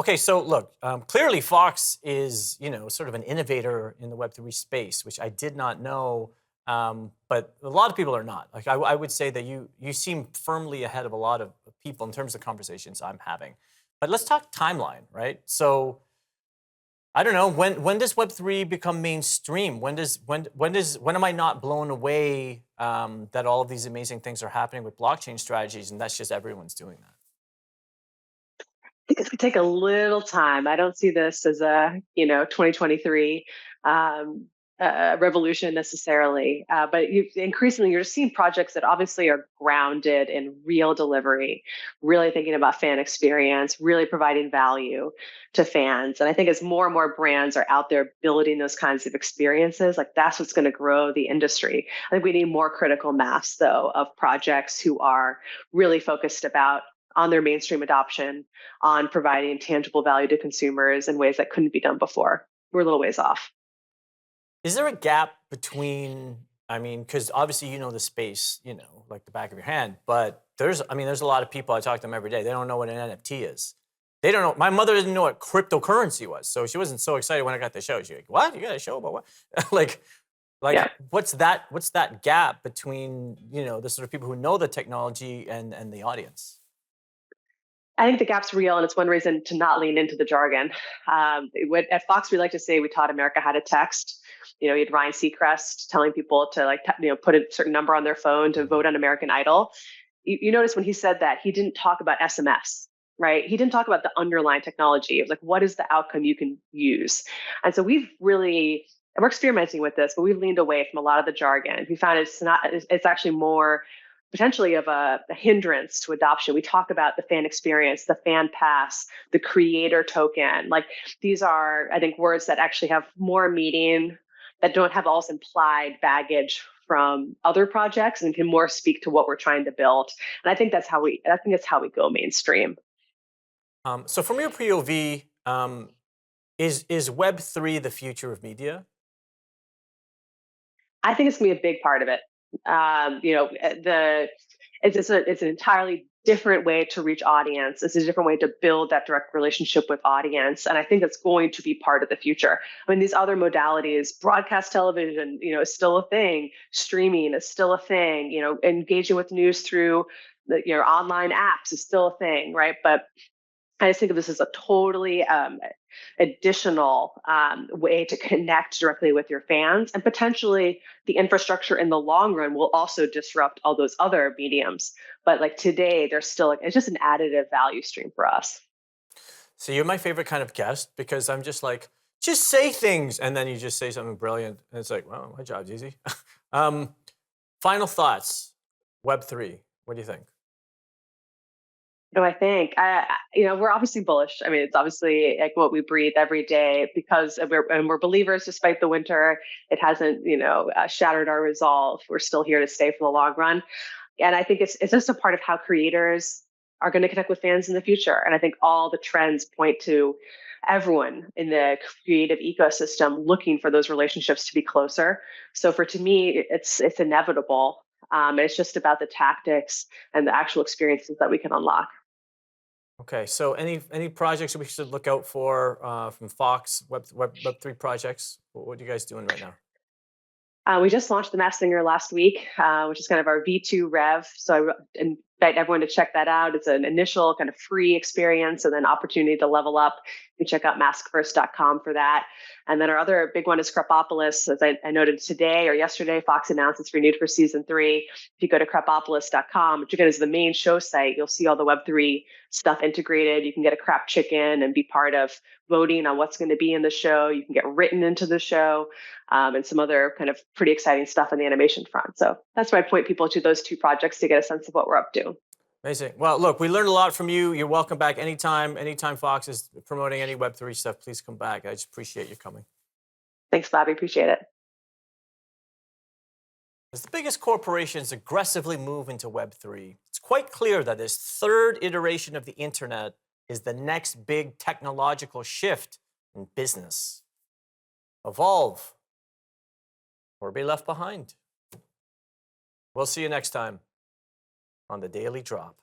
Okay, so look, clearly Fox is, sort of an innovator in the Web3 space, which I did not know, but a lot of people are not. Like I would say that you seem firmly ahead of a lot of people in terms of conversations I'm having. But let's talk timeline, right? So I don't know, when does Web3 become mainstream? When am I not blown away that all of these amazing things are happening with blockchain strategies and that's just everyone's doing that? Think it's gonna take a little time. I don't see this as a 2023 um, revolution necessarily, but increasingly you're just seeing projects that obviously are grounded in real delivery, really thinking about fan experience, really providing value to fans. And I think as more and more brands are out there building those kinds of experiences, like that's what's going to grow the industry. I think we need more critical mass though of projects who are really focused about on their mainstream adoption, on providing tangible value to consumers in ways that couldn't be done before. We're a little ways off. Is there a gap between, I mean, because obviously you know the space, like the back of your hand, but there's a lot of people, I talk to them every day, they don't know what an NFT is. They don't know, my mother didn't know what cryptocurrency was, so she wasn't so excited when I got the show. She's like, what? You got a show about what? like, like Yeah. what's that gap between, the sort of people who know the technology and the audience? I think the gap's real, and it's one reason to not lean into the jargon. At Fox, we like to say we taught America how to text. You had Ryan Seacrest telling people to put a certain number on their phone to vote on American Idol. You notice when he said that he didn't talk about SMS, right? He didn't talk about the underlying technology. It was like, what is the outcome you can use? And so and we're experimenting with this, but we've leaned away from a lot of the jargon. We found it's actually more potentially of a hindrance to adoption. We talk about the fan experience, the fan pass, the creator token. Like these are, I think, words that actually have more meaning, that don't have all this implied baggage from other projects and can more speak to what we're trying to build. And I think that's how we go mainstream. So from your POV, is Web3 the future of media? I think it's going to be a big part of it. The it's an entirely different way to reach audience. It's a different way to build that direct relationship with audience, and I think it's going to be part of the future. I mean, these other modalities, broadcast television, is still a thing. Streaming is still a thing. Engaging with news through your online apps is still a thing, right? But I just think of this as a totally additional way to connect directly with your fans. And potentially the infrastructure in the long run will also disrupt all those other mediums. But like today, there's still it's just an additive value stream for us. So you're my favorite kind of guest because I'm just like, just say things, and then you just say something brilliant, and it's like, well, my job's easy. um, Final thoughts. Web3. What do you think? Do I think? We're obviously bullish. I mean, it's obviously like what we breathe every day because we're believers despite the winter. It hasn't, shattered our resolve. We're still here to stay for the long run. And I think it's just a part of how creators are going to connect with fans in the future. And I think all the trends point to everyone in the creative ecosystem looking for those relationships to be closer. So to me, it's inevitable. It's just about the tactics and the actual experiences that we can unlock. Okay, so any projects that we should look out for from Fox Web3 projects? What are you guys doing right now? We just launched the Mass Singer last week, which is kind of our V2 Rev. So I invite everyone to check that out. It's an initial kind of free experience and then opportunity to level up. You can check out maskfirst.com for that. And then our other big one is Crepopolis. As I noted today or yesterday, Fox announced it's renewed for season 3. If you go to crepopolis.com, which again is the main show site, you'll see all the Web3 stuff integrated. You can get a crap chicken and be part of voting on what's going to be in the show. You can get written into the show and some other kind of pretty exciting stuff on the animation front. So that's why I point people to those two projects to get a sense of what we're up to. Amazing. Well, look, we learned a lot from you. You're welcome back anytime. Anytime Fox is promoting any Web3 stuff, please come back. I just appreciate you coming. Thanks, Bobby. Appreciate it. As the biggest corporations aggressively move into Web3, it's quite clear that this third iteration of the internet is the next big technological shift in business. Evolve or be left behind. We'll see you next time on The Daily Drop.